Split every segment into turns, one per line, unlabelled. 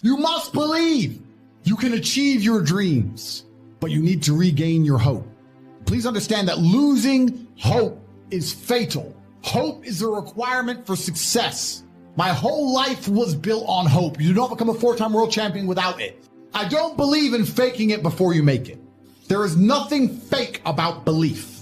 You must believe you can achieve your dreams, but you need to regain your hope. Please understand that losing hope is fatal. Hope is a requirement for success. My whole life was built on hope. You do not become a 4-time world champion without it. I don't believe in faking it before you make it. There is nothing fake about belief.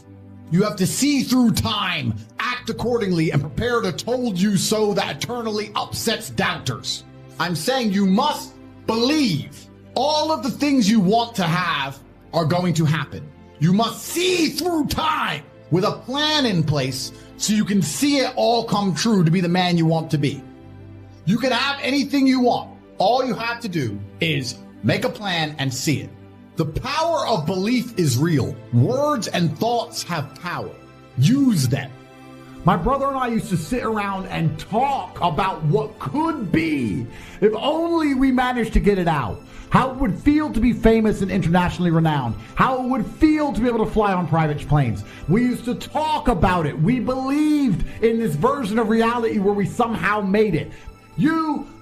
You have to see through time, act accordingly, and prepare to told you so that eternally upsets doubters. I'm saying you must believe all of the things you want to have are going to happen. You must see through time with a plan in place so you can see it all come true to be the man you want to be. You can have anything you want. All you have to do is make a plan and see it. The power of belief is real. Words and thoughts have power. Use them. My brother and I used to sit around and talk about what could be if only we managed to get it out. How it would feel to be famous and internationally renowned. How it would feel to be able to fly on private planes. We used to talk about it. We believed in this version of reality where we somehow made it.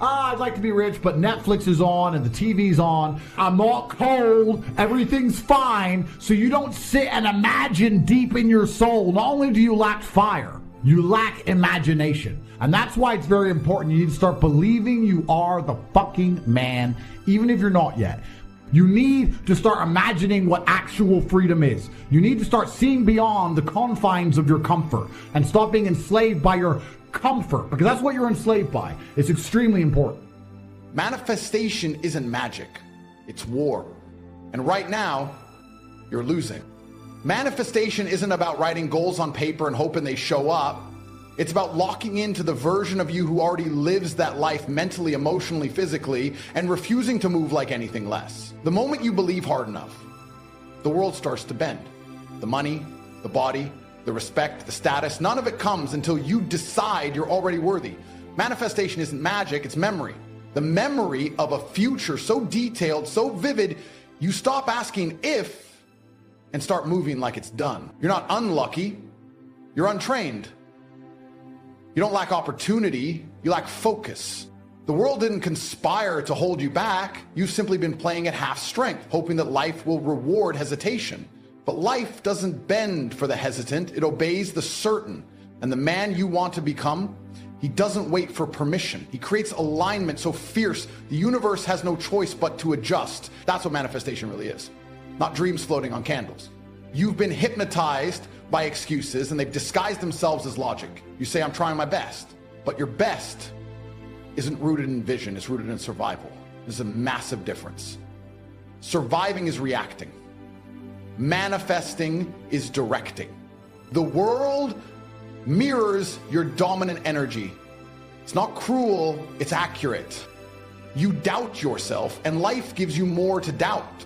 I'd like to be rich, but Netflix is on and the TV's on. I'm not cold. Everything's fine. So you don't sit and imagine deep in your soul. Not only do you lack fire, you lack imagination. And that's why it's very important. You need to start believing you are the fucking man, even if you're not yet. You need to start imagining what actual freedom is. You need to start seeing beyond the confines of your comfort and stop being enslaved by your comfort, because that's what you're enslaved by. It's extremely important.
Manifestation isn't magic. It's war. And right now, you're losing. Manifestation isn't about writing goals on paper and hoping they show up. It's about locking into the version of you who already lives that life mentally, emotionally, physically, and refusing to move like anything less. The moment you believe hard enough, the world starts to bend. The money, the body, the respect, the status, none of it comes until you decide you're already worthy. Manifestation isn't magic, it's memory. The memory of a future so detailed, so vivid, you stop asking if and start moving like it's done. You're not unlucky, you're untrained. You don't lack opportunity, you lack focus. The world didn't conspire to hold you back. You've simply been playing at half strength, hoping that life will reward hesitation. But life doesn't bend for the hesitant, it obeys the certain. And the man you want to become, he doesn't wait for permission. He creates alignment so fierce, the universe has no choice but to adjust. That's what manifestation really is. Not dreams floating on candles. You've been hypnotized by excuses and they've disguised themselves as logic. You say, I'm trying my best, but your best isn't rooted in vision, it's rooted in survival. There's a massive difference. Surviving is reacting. Manifesting is directing. The world mirrors your dominant energy. It's not cruel, it's accurate. You doubt yourself and life gives you more to doubt.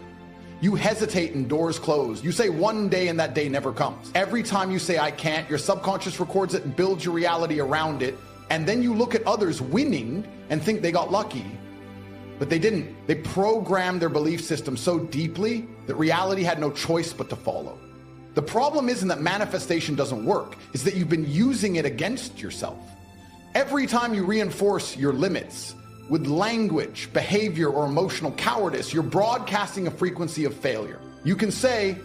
You hesitate and doors close. You say one day and that day never comes. Every time you say I can't, your subconscious records it and builds your reality around it. And then you look at others winning and think they got lucky. But they didn't. They programmed their belief system so deeply that reality had no choice but to follow. The problem isn't that manifestation doesn't work, it's that you've been using it against yourself. Every time you reinforce your limits with language, behavior, or emotional cowardice, you're broadcasting a frequency of failure. You can say,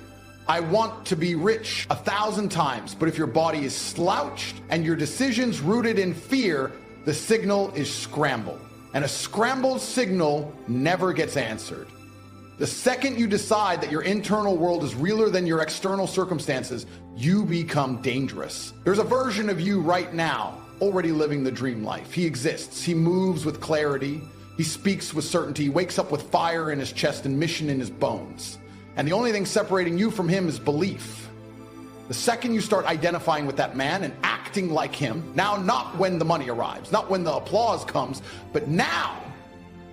I want to be rich 1,000 times, but if your body is slouched and your decisions rooted in fear, the signal is scrambled. And a scrambled signal never gets answered. The second you decide that your internal world is realer than your external circumstances, you become dangerous. There's a version of you right now already living the dream life. He exists. He moves with clarity. He speaks with certainty. He wakes up with fire in his chest and mission in his bones. And the only thing separating you from him is belief. The second you start identifying with that man and acting like him, now not when the money arrives, not when the applause comes, but now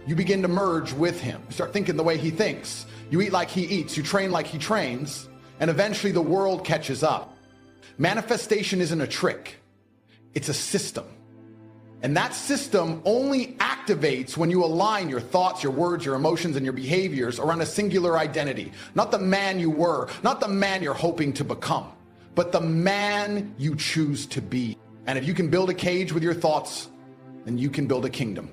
you begin to merge with him. You start thinking the way he thinks. You eat like he eats. You train like he trains. And eventually the world catches up. Manifestation isn't a trick. It's a system. And that system only activates when you align your thoughts, your words, your emotions, and your behaviors around a singular identity. Not the man you were, not the man you're hoping to become, but the man you choose to be. And if you can build a cage with your thoughts, then you can build a kingdom.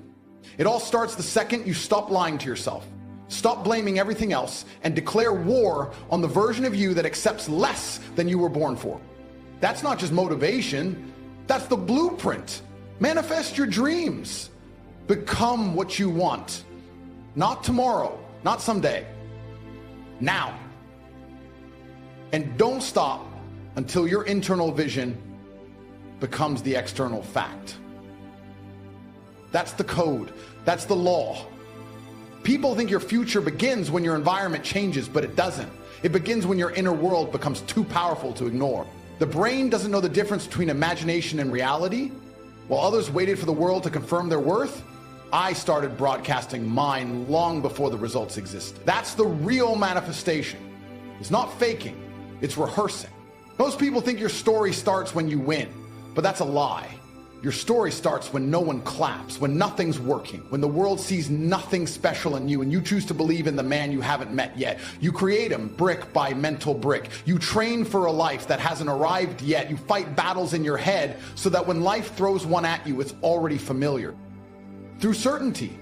It all starts the second you stop lying to yourself. Stop blaming everything else and declare war on the version of you that accepts less than you were born for. That's not just motivation, that's the blueprint. Manifest your dreams. Become what you want. Not tomorrow, not someday. Now. And don't stop until your internal vision becomes the external fact. That's the code. That's the law. People think your future begins when your environment changes, but it doesn't. It begins when your inner world becomes too powerful to ignore. The brain doesn't know the difference between imagination and reality. While others waited for the world to confirm their worth, I started broadcasting mine long before the results existed. That's the real manifestation. It's not faking, it's rehearsing. Most people think your story starts when you win, but that's a lie. Your story starts when no one claps, when nothing's working, when the world sees nothing special in you and you choose to believe in the man you haven't met yet. You create him brick by mental brick. You train for a life that hasn't arrived yet. You fight battles in your head so that when life throws one at you, it's already familiar. Through certainty.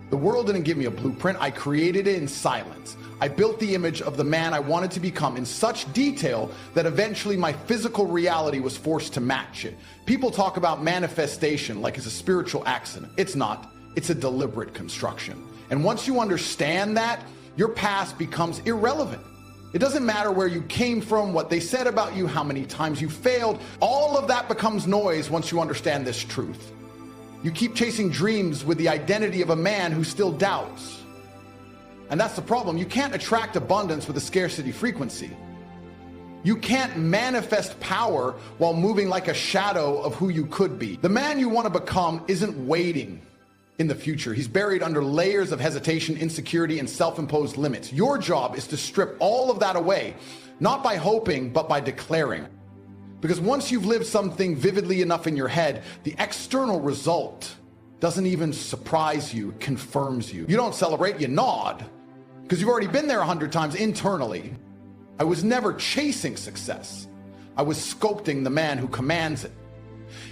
The world didn't give me a blueprint. I created it in silence. I built the image of the man I wanted to become in such detail that eventually my physical reality was forced to match it. People talk about manifestation like it's a spiritual accident. It's not. It's a deliberate construction. And once you understand that, your past becomes irrelevant. It doesn't matter where you came from, what they said about you, how many times you failed. All of that becomes noise once you understand this truth. You keep chasing dreams with the identity of a man who still doubts. And that's the problem. You can't attract abundance with a scarcity frequency. You can't manifest power while moving like a shadow of who you could be. The man you want to become isn't waiting in the future. He's buried under layers of hesitation, insecurity, and self-imposed limits. Your job is to strip all of that away, not by hoping, but by declaring. Because once you've lived something vividly enough in your head, the external result doesn't even surprise you, it confirms you. You don't celebrate, you nod, because you've already been there 100 times internally. I was never chasing success. I was sculpting the man who commands it.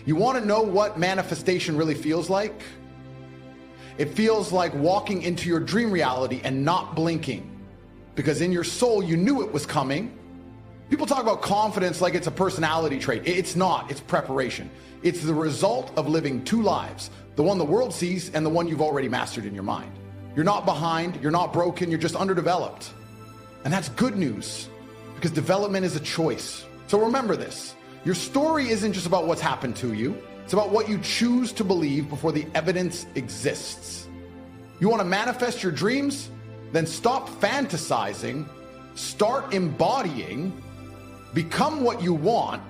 You want to know what manifestation really feels like? It feels like walking into your dream reality and not blinking, because in your soul you knew it was coming. People talk about confidence like it's a personality trait. It's not, it's preparation. It's the result of living two lives, the one the world sees and the one you've already mastered in your mind. You're not behind, you're not broken, you're just underdeveloped. And that's good news, because development is a choice. So remember this, your story isn't just about what's happened to you, it's about what you choose to believe before the evidence exists. You want to manifest your dreams? Then stop fantasizing, start embodying, become what you want,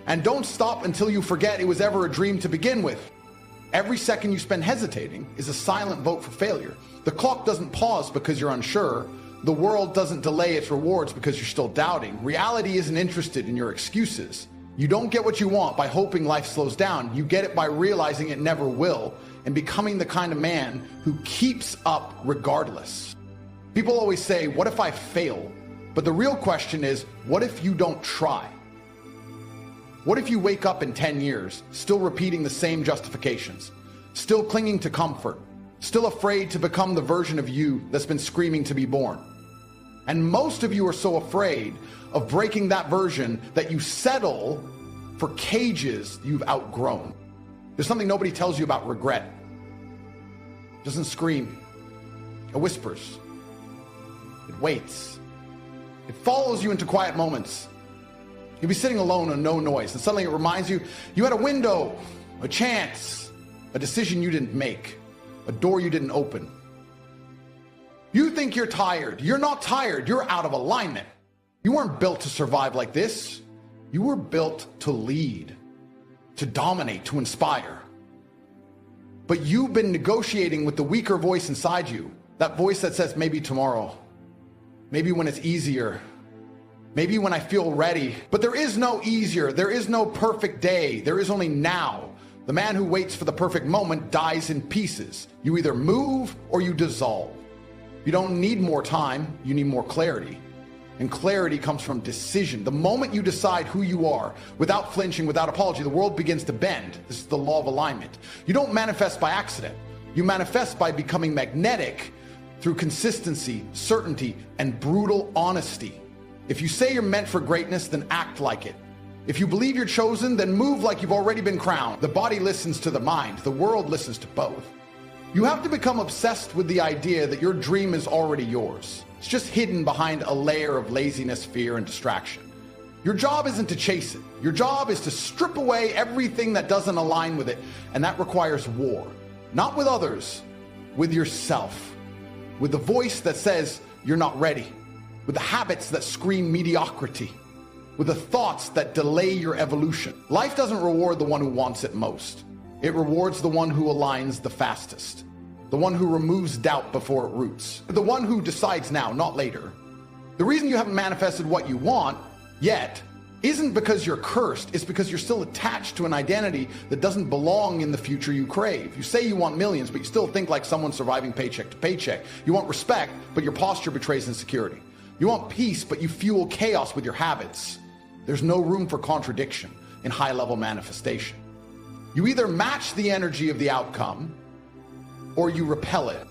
and don't stop until you forget it was ever a dream to begin with. Every second you spend hesitating is a silent vote for failure. The clock doesn't pause because you're unsure. The world doesn't delay its rewards because you're still doubting. Reality isn't interested in your excuses. You don't get what you want by hoping life slows down. You get it by realizing it never will and becoming the kind of man who keeps up regardless. People always say, what if I fail? But the real question is, what if you don't try? What if you wake up in 10 years, still repeating the same justifications, still clinging to comfort, still afraid to become the version of you that's been screaming to be born? And most of you are so afraid of breaking that version that you settle for cages you've outgrown. There's something nobody tells you about regret. It doesn't scream. It whispers. It waits. It follows you into quiet moments. You'll be sitting alone on no noise, and suddenly it reminds you, you had a window, a chance, a decision you didn't make, a door you didn't open. You think you're tired. You're not tired. You're out of alignment. You weren't built to survive like this. You were built to lead, to dominate, to inspire. But you've been negotiating with the weaker voice inside you, that voice that says, maybe tomorrow, maybe when it's easier, maybe when I feel ready. But there is no easier. There is no perfect day. There is only now. The man who waits for the perfect moment dies in pieces. You either move or you dissolve. You don't need more time. You need more clarity. And clarity comes from decision. The moment you decide who you are, without flinching, without apology, the world begins to bend. This is the law of alignment. You don't manifest by accident. You manifest by becoming magnetic through consistency, certainty, and brutal honesty. If you say you're meant for greatness, then act like it. If you believe you're chosen, then move like you've already been crowned. The body listens to the mind. The world listens to both. You have to become obsessed with the idea that your dream is already yours. It's just hidden behind a layer of laziness, fear, and distraction. Your job isn't to chase it. Your job is to strip away everything that doesn't align with it. And that requires war. Not with others, with yourself. With the voice that says you're not ready. With the habits that scream mediocrity. With the thoughts that delay your evolution. Life doesn't reward the one who wants it most. It rewards the one who aligns the fastest. The one who removes doubt before it roots. The one who decides now, not later. The reason you haven't manifested what you want yet isn't because you're cursed. It's because you're still attached to an identity that doesn't belong in the future you crave. You say you want millions, but you still think like someone surviving paycheck to paycheck. You want respect, but your posture betrays insecurity. You want peace, but you fuel chaos with your habits. There's no room for contradiction in high-level manifestation. You either match the energy of the outcome or you repel it.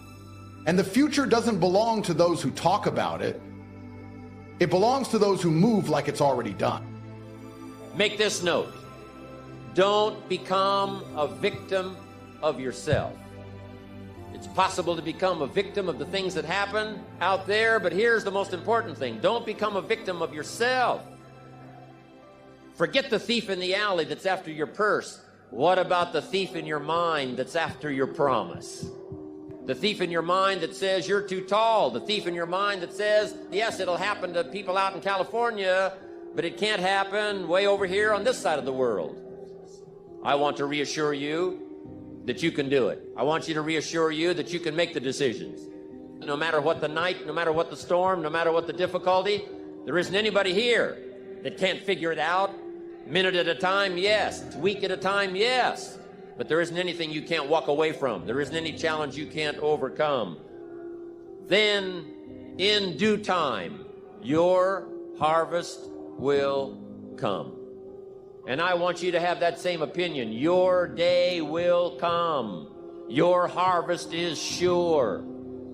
And the future doesn't belong to those who talk about it. It belongs to those who move like it's already done.
Make this note. Don't become a victim of yourself. It's possible to become a victim of the things that happen out there, but here's the most important thing. Don't become a victim of yourself. Forget the thief in the alley that's after your purse. What about the thief in your mind that's after your promise? The thief in your mind that says you're too tall. The thief in your mind that says, yes, it'll happen to people out in California, but it can't happen way over here on this side of the world. I want to reassure you that you can do it. I want you to reassure you that you can make the decisions. No matter what the night, no matter what the storm, no matter what the difficulty, there isn't anybody here that can't figure it out. Minute at a time, yes. Week at a time, yes. But there isn't anything you can't walk away from. There isn't any challenge you can't overcome. Then, in due time, your harvest will come. And I want you to have that same opinion. Your day will come. Your harvest is sure.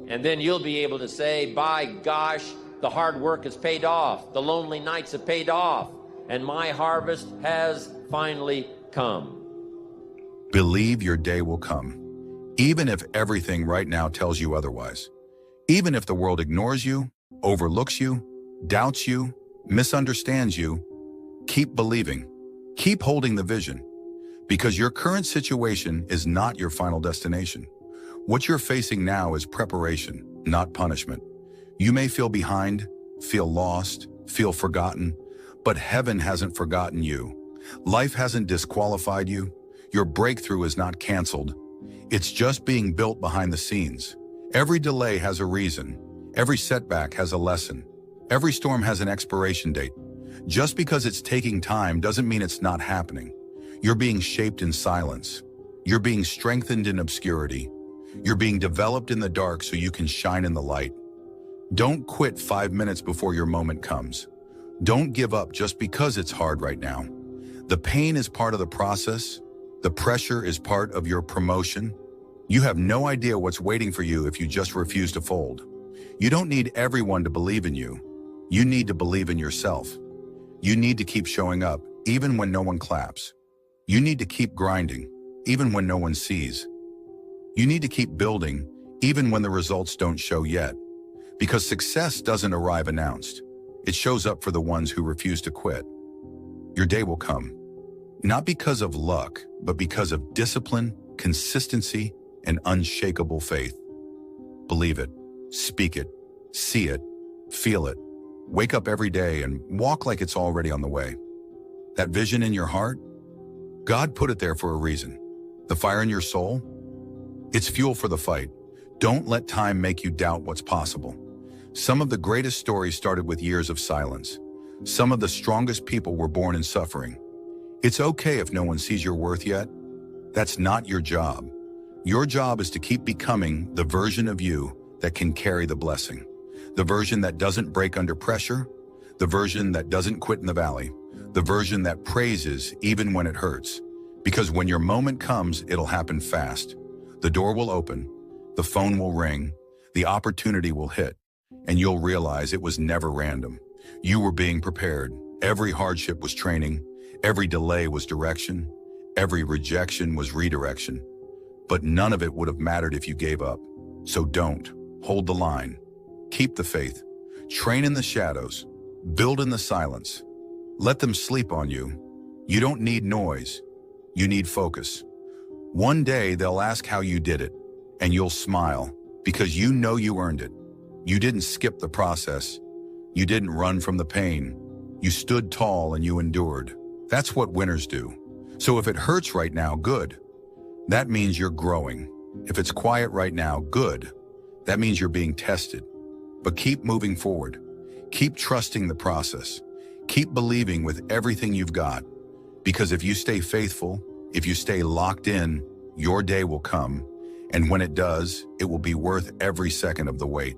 And then you'll be able to say, by gosh, the hard work has paid off. The lonely nights have paid off. And my harvest has finally come.
Believe your day will come, even if everything right now tells you otherwise. Even if the world ignores you, overlooks you, doubts you, misunderstands you, keep believing. Keep holding the vision, because your current situation is not your final destination. What you're facing now is preparation, not punishment. You may feel behind, feel lost, feel forgotten, but heaven hasn't forgotten you. Life hasn't disqualified you. Your breakthrough is not canceled. It's just being built behind the scenes. Every delay has a reason. Every setback has a lesson. Every storm has an expiration date. Just because it's taking time doesn't mean it's not happening. You're being shaped in silence. You're being strengthened in obscurity. You're being developed in the dark so you can shine in the light. Don't quit 5 minutes before your moment comes. Don't give up just because it's hard right now. The pain is part of the process. The pressure is part of your promotion. You have no idea what's waiting for you if you just refuse to fold. You don't need everyone to believe in you. You need to believe in yourself. You need to keep showing up, even when no one claps. You need to keep grinding, even when no one sees. You need to keep building, even when the results don't show yet. Because success doesn't arrive announced. It shows up for the ones who refuse to quit. Your day will come, not because of luck, but because of discipline, consistency, and unshakable faith. Believe it, speak it, see it, feel it. Wake up every day and walk like it's already on the way. That vision in your heart, God put it there for a reason. The fire in your soul, it's fuel for the fight. Don't let time make you doubt what's possible. Some of the greatest stories started with years of silence. Some of the strongest people were born in suffering. It's okay if no one sees your worth yet. That's not your job. Your job is to keep becoming the version of you that can carry the blessing. The version that doesn't break under pressure. The version that doesn't quit in the valley. The version that praises even when it hurts. Because when your moment comes, it'll happen fast. The door will open, the phone will ring, the opportunity will hit, and you'll realize it was never random. You were being prepared. Every hardship was training, every delay was direction, every rejection was redirection. But none of it would have mattered if you gave up. So don't. Hold the line. Keep the faith. Train in the shadows. Build in the silence. Let them sleep on you. You don't need noise. You need focus. One day they'll ask how you did it, and you'll smile because you know you earned it. You didn't skip the process. You didn't run from the pain. You stood tall and you endured. That's what winners do. So if it hurts right now, good. That means you're growing. If it's quiet right now, good. That means you're being tested. But keep moving forward. Keep trusting the process. Keep believing with everything you've got. Because if you stay faithful, if you stay locked in, your day will come. And when it does, it will be worth every second of the wait.